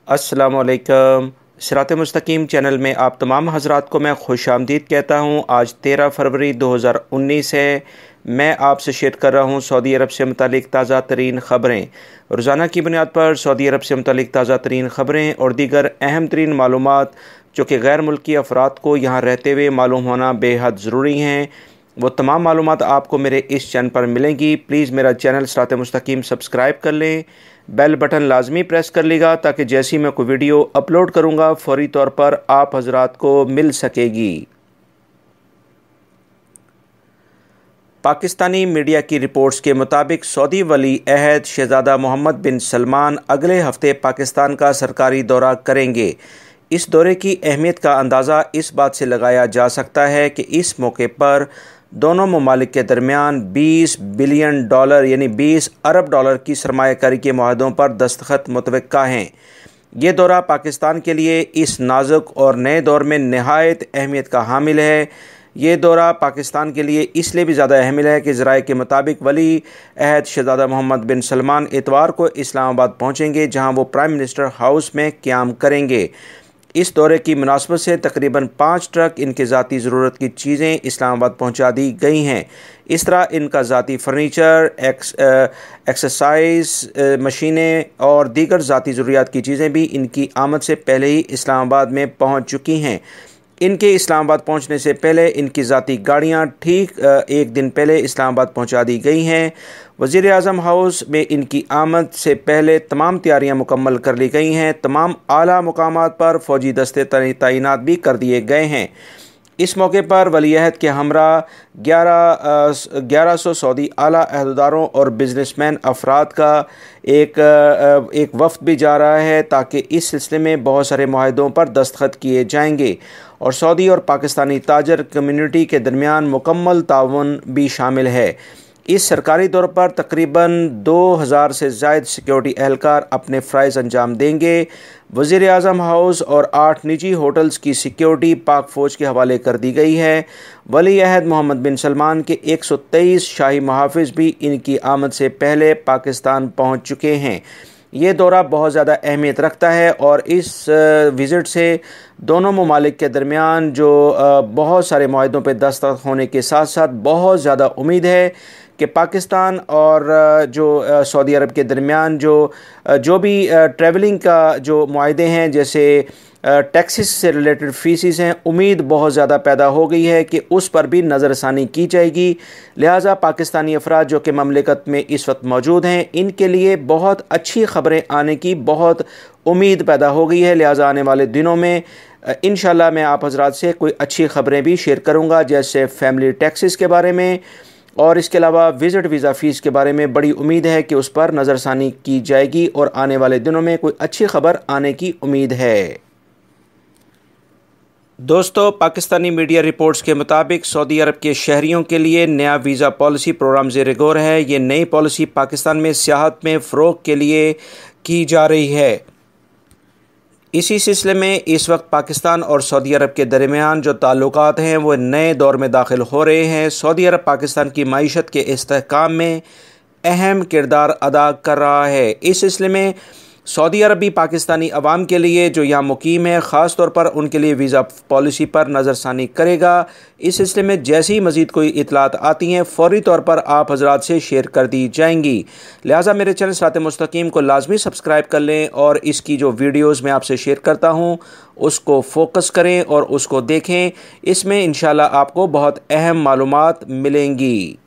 अस्सलामुअलैकुम। सिरात मुस्तकीम चैनल में आप तमाम हज़रात को मैं खुश आमदीद कहता हूँ। आज 13 फरवरी 2019 है। मैं आपसे शेयर कर रहा हूँ सऊदी अरब से मुतालिक ताज़ा तरीन ख़बरें। रोज़ाना की बुनियाद पर सऊदी अरब से मुतालिक ताज़ा तरीन ख़बरें और दीगर अहम तरीन मालूमात जो कि गैर मुल्की अफराद को यहाँ रहते हुए मालूम होना बेहद ज़रूरी हैं, वो तमाम मालूमात आपको मेरे इस चैनल पर मिलेंगी। प्लीज़ मेरा चैनल सिरात मुस्तकीम सब्सक्राइब कर लें, बेल बटन लाजमी प्रेस कर लीजिएगा ताकि जैसी मैं कोई वीडियो अपलोड करूँगा फ़ौरी तौर पर आप हज़रात को मिल सकेगी। पाकिस्तानी मीडिया की रिपोर्ट्स के मुताबिक सऊदी वली अहद शहज़ादा मोहम्मद बिन सलमान अगले हफ्ते पाकिस्तान का सरकारी दौरा करेंगे। इस दौरे की अहमियत का अंदाज़ा इस बात से लगाया जा सकता है कि इस मौके पर दोनों ममालिक के दरमियान 20 बिलियन डॉलर यानी 20 अरब डॉलर की सरमायाकारी के मुआहदों पर दस्तखत मुतवक्का हैं। ये दौरा पाकिस्तान के लिए इस नाजुक और नए दौर में नहायत अहमियत का हामिल है। ये दौरा पाकिस्तान के लिए इसलिए भी ज़्यादा अहम है कि ज़राए के मुताबिक वली अहद शहज़ादा मोहम्मद बिन सलमान इतवार को इस्लामाबाद पहुँचेंगे, जहाँ वो प्राइम मिनिस्टर हाउस में क़याम करेंगे। इस दौरे की मुनासबत से तकरीबन 5 ट्रक इनके ज़ाती ज़रूरत की चीज़ें इस्लामाबाद पहुंचा दी गई हैं। इस तरह इनका ज़ाती फ़र्नीचर, एक्सरसाइज मशीनें और दीगर ज़ाती ज़रूरियात की चीज़ें भी इनकी आमद से पहले ही इस्लामाबाद में पहुंच चुकी हैं। इनके इस्लामाबाद पहुंचने से पहले इनकी ज़ाती गाड़ियां ठीक एक दिन पहले इस्लामाबाद पहुंचा दी गई हैं। वज़ीर आज़म हाउस में इनकी आमद से पहले तमाम तैयारियां मुकम्मल कर ली गई हैं। तमाम आला मुकामात पर फ़ौजी दस्ते तैनात भी कर दिए गए हैं। इस मौके पर वली अहद के हमरा 1100 सऊदी आला अहदेदारों और बिजनेसमैन अफराद का एक वफ़द भी जा रहा है, ताकि इस सिलसिले में बहुत सारे मुआहदों पर दस्तखत किए जाएंगे और सऊदी और पाकिस्तानी ताजर कम्युनिटी के दरमियान मुकम्मल ताउन भी शामिल है। इस सरकारी दौर पर तकरीबन 2000 से ज़ायद सिक्योरिटी एहलकार अपने फ़राइज़ अंजाम देंगे। वज़ीर आज़म हाउस और 8 निजी होटल्स की सिक्योरिटी पाक फ़ौज के हवाले कर दी गई है। वली अहद मोहम्मद बिन सलमान के 123 शाही मुहाफ़िज़ भी इनकी आमद से पहले पाकिस्तान पहुँच चुके हैं। ये दौरा बहुत ज़्यादा अहमियत रखता है और इस विज़िट से दोनों ममालिक के दरमियान जो बहुत सारे मुआहदों पर दस्तखत होने के साथ साथ बहुत ज़्यादा उम्मीद है कि पाकिस्तान और जो सऊदी अरब के दरमियान जो भी ट्रैवलिंग का जो मुआहदे हैं, जैसे टैक्सेस से रिलेटेड फ़ीसेस हैं, उम्मीद बहुत ज़्यादा पैदा हो गई है कि उस पर भी नज़रसानी की जाएगी। लिहाजा पाकिस्तानी अफराद जो कि ममलिकत में इस वक्त मौजूद हैं, इनके लिए बहुत अच्छी ख़बरें आने की बहुत उम्मीद पैदा हो गई है। लिहाजा आने वाले दिनों में इंशाल्लाह मैं आप हज़रात से कोई अच्छी ख़बरें भी शेयर करूँगा, जैसे फैमिली टैक्सेस के बारे में और इसके अलावा विज़िट वीज़ा फ़ीस के बारे में बड़ी उम्मीद है कि उस पर नज़रसानी की जाएगी और आने वाले दिनों में कोई अच्छी ख़बर आने की उम्मीद है। दोस्तों, पाकिस्तानी मीडिया रिपोर्ट्स के मुताबिक सऊदी अरब के शहरियों के लिए नया वीज़ा पॉलिसी प्रोग्राम ज़ेर गौर है। ये नई पॉलिसी पाकिस्तान में सियाहत में फ़रोग़ के लिए की जा रही है। इसी सिलसिले में इस वक्त पाकिस्तान और सऊदी अरब के दरमियान जो ताल्लुकात हैं वो नए दौर में दाखिल हो रहे हैं। सऊदी अरब पाकिस्तान की मईशत के इस्तेहकाम में अहम किरदार अदा कर रहा है। इस सिलसिले में सऊदी अरब भी पाकिस्तानी अवाम के लिए जो यहाँ मुकीम है, ख़ास तौर पर उनके लिए वीज़ा पॉलिसी पर नज़रसानी करेगा। इस सिलसिले में जैसी मज़ीद कोई इतलात आती हैं फ़ौरी तौर पर आप हज़रात से शेयर कर दी जाएंगी। लिहाजा मेरे चैनल सिरात मुस्तकीम को लाजमी सब्सक्राइब कर लें और इसकी जो वीडियोज़ मैं आपसे शेयर करता हूँ उसको फ़ोकस करें और उसको देखें। इसमें इंशाल्लाह आपको बहुत अहम मालूमात मिलेंगी।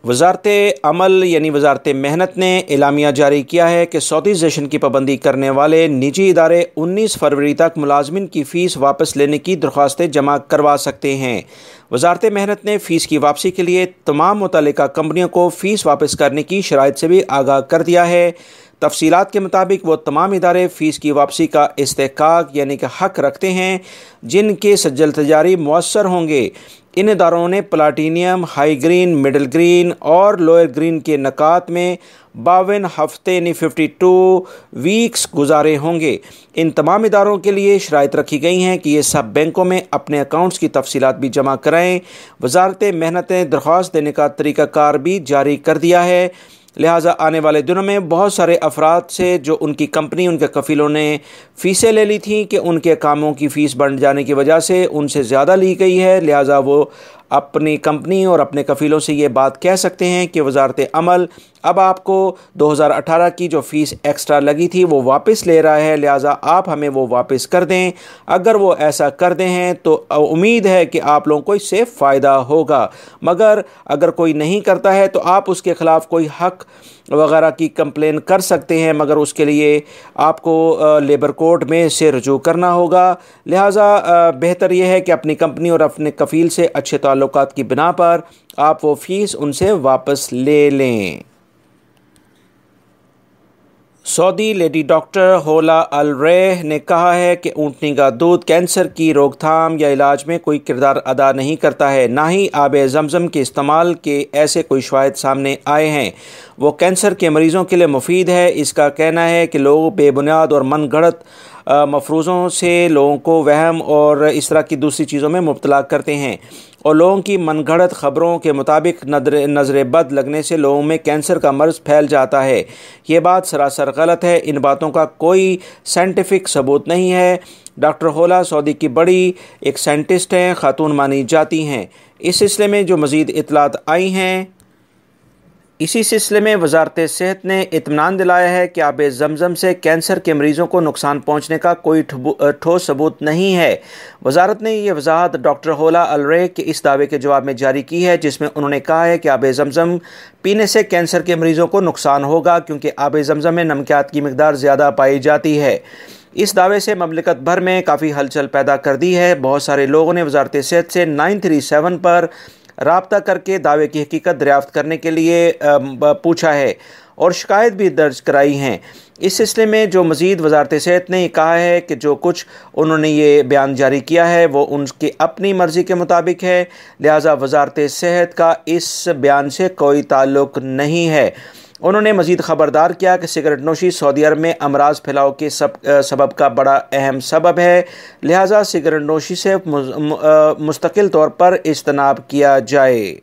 वज़ारत अमल यानी वज़ारत मेहनत ने एलामिया जारी किया है कि सऊदीज़ेशन की पाबंदी करने वाले निजी इदारे 19 फरवरी तक मुलाजमिन की फ़ीस वापस लेने की दरख्वास्तें जमा करवा सकते हैं। वज़ारत मेहनत ने फ़ीस की वापसी के लिए तमाम मुतल्लिका कंपनियों को फ़ीस वापस करने की शराइत से भी आगाह कर दिया है। तफसीलात के मुताबिक वो तमाम इदारे फ़ीस की वापसी का इस्तेहकाक यानी कि हक़ रखते हैं जिनके सज्जल तजारी मुअस्सर होंगे। इन इदारों ने platinum, high green, middle green और लोअर ग्रीन के नकात में 52 हफ्ते यानी 52 वीक्स गुजारे होंगे। इन तमाम इदारों के लिए शराइत रखी गई हैं कि ये सब बैंकों में अपने अकाउंट्स की तफसीलात भी जमा कराएँ। वज़ारत मेहनत ने दरख्वास्त देने का तरीक़ाकार भी जारी कर दिया है। लिहाजा आने वाले दिनों में बहुत सारे अफराद से जो उनकी कंपनी, उनके कफ़ीलों ने फ़ीसें ले ली थी कि उनके कामों की फ़ीस बढ़ जाने की वजह से उनसे ज़्यादा ली गई है, लिहाजा वो अपनी कंपनी और अपने कफ़ीलों से ये बात कह सकते हैं कि वज़ारत अमल अब आपको 2018 की जो फ़ीस एक्स्ट्रा लगी थी वो वापस ले रहा है, लिहाजा आप हमें वो वापस कर दें। अगर वो ऐसा कर दें हैं तो उम्मीद है कि आप लोगों को इससे फ़ायदा होगा, मगर अगर कोई नहीं करता है तो आप उसके ख़िलाफ़ कोई हक़ वगैरह की कंप्लेन कर सकते हैं, मगर उसके लिए आपको लेबर कोर्ट में से रुजू करना होगा। लिहाजा बेहतर यह है कि अपनी कंपनी और अपने कफ़ील से अच्छे ताल्लुकात की बिना पर आप वो फ़ीस उनसे वापस ले लें। सऊदी लेडी डॉक्टर होला अल रेह ने कहा है कि ऊँटनी का दूध कैंसर की रोकथाम या इलाज में कोई किरदार अदा नहीं करता है, ना ही आब ज़मज़म के इस्तेमाल के ऐसे कोई शवाहिद सामने आए हैं। वो कैंसर के मरीज़ों के लिए मुफीद है। इसका कहना है कि लोग बेबुनियाद और मन गढ़ंत मफरूज़ों से लोगों को वहम और इस तरह की दूसरी चीज़ों में मुब्तला करते हैं, और लोगों की मनगढ़ंत ख़बरों के मुताबिक नज़र बद लगने से लोगों में कैंसर का मर्ज़ फैल जाता है। ये बात सरासर गलत है। इन बातों का कोई साइंटिफिक सबूत नहीं है। डॉक्टर होला सऊदी की बड़ी एक साइंटिस्ट हैं, ख़ातून मानी जाती हैं। इस सिलसिले में जो मज़ीद इतलात आई हैं, इसी सिलसिले में वजारत सेहत ने इत्मीनान दिलाया है कि आब ज़मज़म से कैंसर के मरीज़ों को नुकसान पहुँचने का कोई ठोस सबूत नहीं है। वजारत ने यह वजाहत डॉक्टर होला अल रेह के इस दावे के जवाब में जारी की है, जिसमें उन्होंने कहा है कि आब ज़मज़म पीने से कैंसर के मरीज़ों को नुकसान होगा, क्योंकि आब ज़मज़म में नमकियात की मिकदार ज़्यादा पाई जाती है। इस दावे से ममलिकत भर में काफ़ी हलचल पैदा कर दी है। बहुत सारे लोगों ने वजारत सेहत से 937 पर राब्ता करके दावे की हकीकत दरियाफ्त करने के लिए पूछा है और शिकायत भी दर्ज कराई हैं। इस सिलसिले में जो मज़ीद वजारत सेहत ने कहा है कि जो कुछ उन्होंने ये बयान जारी किया है वो उनकी अपनी मर्ज़ी के मुताबिक है, लिहाजा वजारत सेहत का इस बयान से कोई ताल्लुक़ नहीं है। उन्होंने मज़ीद ख़बरदार किया कि सिगरेट नोशी सऊदी अरब में अमराज फैलाव के सबब का बड़ा अहम सबब है, लिहाजा सिगरेट नोशी से मुस्तकिल तौर पर इज्तनाब किया जाए।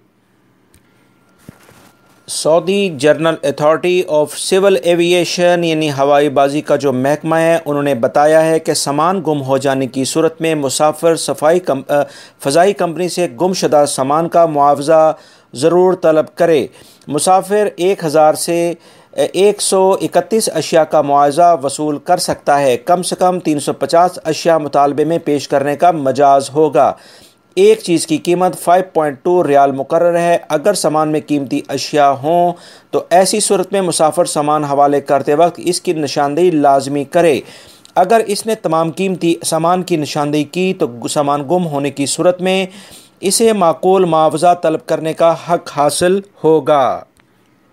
Saudi general authority of civil aviation यानी हवाई बाजी का जो महकमा है, उन्होंने बताया है कि सामान गुम हो जाने की सूरत में मुसाफिर फ़ज़ाई कंपनी से गुमशुदा सामान का मुआवजा ज़रूर तलब करे। मुसाफिर 1000 से 131 अशिया का मुआवजा वसूल कर सकता है। कम से कम 350 अशिया मुतालबे में पेश करने का मजाज होगा। एक चीज़ की कीमत 5.2 रियाल मुकर्रर है। अगर सामान में कीमती अशिया हों तो ऐसी सूरत में मुसाफिर सामान हवाले करते वक्त इसकी निशानदेही लाजमी करे। अगर इसने तमाम कीमती सामान की निशानदेही की तो सामान गुम होने की सूरत में इसे माकूल मुआवजा तलब करने का हक़ हासिल होगा।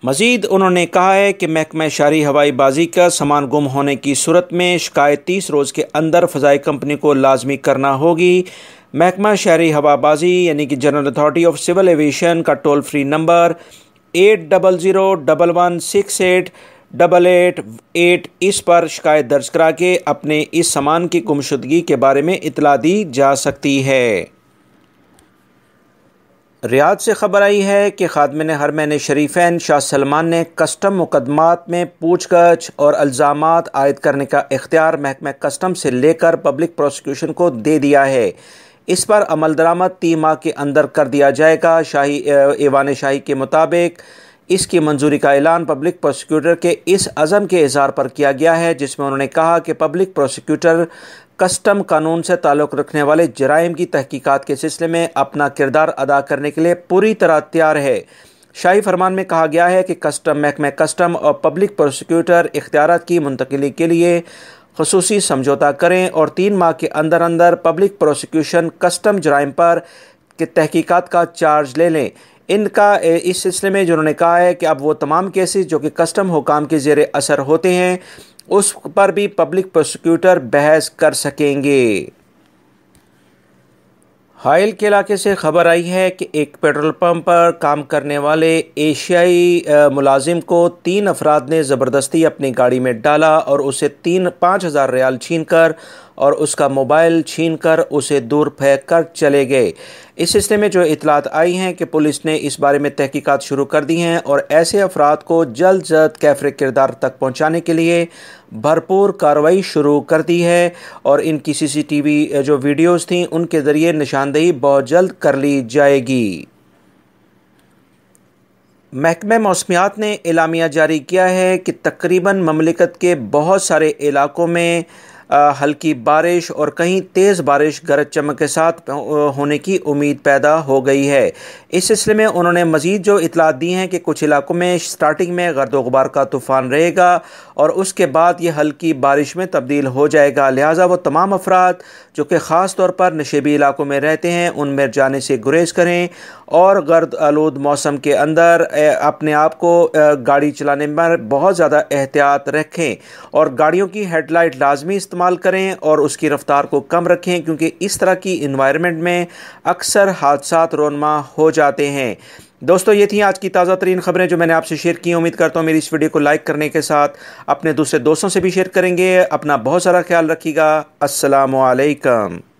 मज़ीद उन्होंने कहा है कि महकमा शहरी हवाई बाजी का सामान गुम होने की सूरत में शिकायत 30 रोज़ के अंदर फ़ज़ाई कंपनी को लाजमी करना होगी। महकमा शहरी हवाबाजी यानी कि general authority of civil aviation का टोल फ्री नंबर 8000116888 इस पर शिकायत दर्ज करा के अपने इस सामान की गुमशुदगी के बारे में इतला दी जा सकती है। रियाद से खबर आई है कि खादिमिन हरमैन शरीफैन शाह सलमान ने कस्टम मुकदमात में पूछगछ और इल्ज़ामात आयद करने का इख्तियार महकमा कस्टम से लेकर पब्लिक प्रोसिक्यूशन को दे दिया है। इस पर अमल दरामद 3 माह के अंदर कर दिया जाएगा। शाही ऐवान शाही के मुताबिक इसकी मंजूरी का ऐलान पब्लिक प्रोसिक्यूटर के इस अज़म के इज़हार पर किया गया है, जिसमें उन्होंने कहा कि पब्लिक प्रोसिक्यूटर कस्टम कानून से ताल्लुक़ रखने वाले जराइम की तहकीकात के सिलसिले में अपना किरदार अदा करने के लिए पूरी तरह तैयार है। शाही फरमान में कहा गया है कि महकमा कस्टम और पब्लिक प्रोसिक्यूटर इख्तियारात की मुंतकिली के लिए ख़ुसूसी समझौता करें और 3 माह के अंदर अंदर पब्लिक प्रोसिक्यूशन कस्टम जराइम पर के तहकीकात का चार्ज ले लें। इनका इस सिलसिले में जो उन्होंने कहा है कि अब वो तमाम केसेस जो कि कस्टम हुकाम के ज़ेरे असर होते हैं उस पर भी पब्लिक प्रोसिक्यूटर बहस कर सकेंगे। हाइल के इलाके से खबर आई है कि एक पेट्रोल पंप पर काम करने वाले एशियाई मुलाजिम को 3 अफराद ने ज़बरदस्ती अपनी गाड़ी में डाला और उसे 5,000 रियाल छीन कर और उसका मोबाइल छीनकर उसे दूर फेंक कर चले गए। इस सिलसिले में जो इतलात आई हैं कि पुलिस ने इस बारे में तहकीकात शुरू कर दी हैं और ऐसे अफराद को जल्द से जल्द कैफ़रे किरदार तक पहुँचाने के लिए भरपूर कार्रवाई शुरू कर दी है और इनकी CCTV जो वीडियोज़ थी उनके ज़रिए निशानदेही बहुत जल्द कर ली जाएगी। महकमा मौसमियात ने एलामिया जारी किया है कि तकरीबन ममलिकत के बहुत सारे इलाकों में हल्की बारिश और कहीं तेज़ बारिश गरज चमक के साथ होने की उम्मीद पैदा हो गई है। इस सिलसिले में उन्होंने मज़ीद जो इतलात दी हैं कि कुछ इलाकों में स्टार्टिंग में गर्द व गुबार का तूफ़ान रहेगा और उसके बाद ये हल्की बारिश में तब्दील हो जाएगा। लिहाजा वो तमाम अफराद जो कि ख़ास तौर पर नशेबी इलाकों में रहते हैं उनमें जाने से गुरेज करें और गर्द आलूद मौसम के अंदर अपने आप को गाड़ी चलाने में बहुत ज़्यादा एहतियात रखें और गाड़ियों की हेडलाइट लाजमी इस्तेमाल करें और उसकी रफ्तार को कम रखें, क्योंकि इस तरह की इन्वायरमेंट में अक्सर हादसात रोनमा हो जाते हैं। दोस्तों, ये थी आज की ताज़ा तरीन ख़बरें जो मैंने आपसे शेयर की। उम्मीद करता हूँ मेरी इस वीडियो को लाइक करने के साथ अपने दूसरे दोस्तों से भी शेयर करेंगे। अपना बहुत सारा ख्याल रखिएगा। अस्सलामु अलैकुम।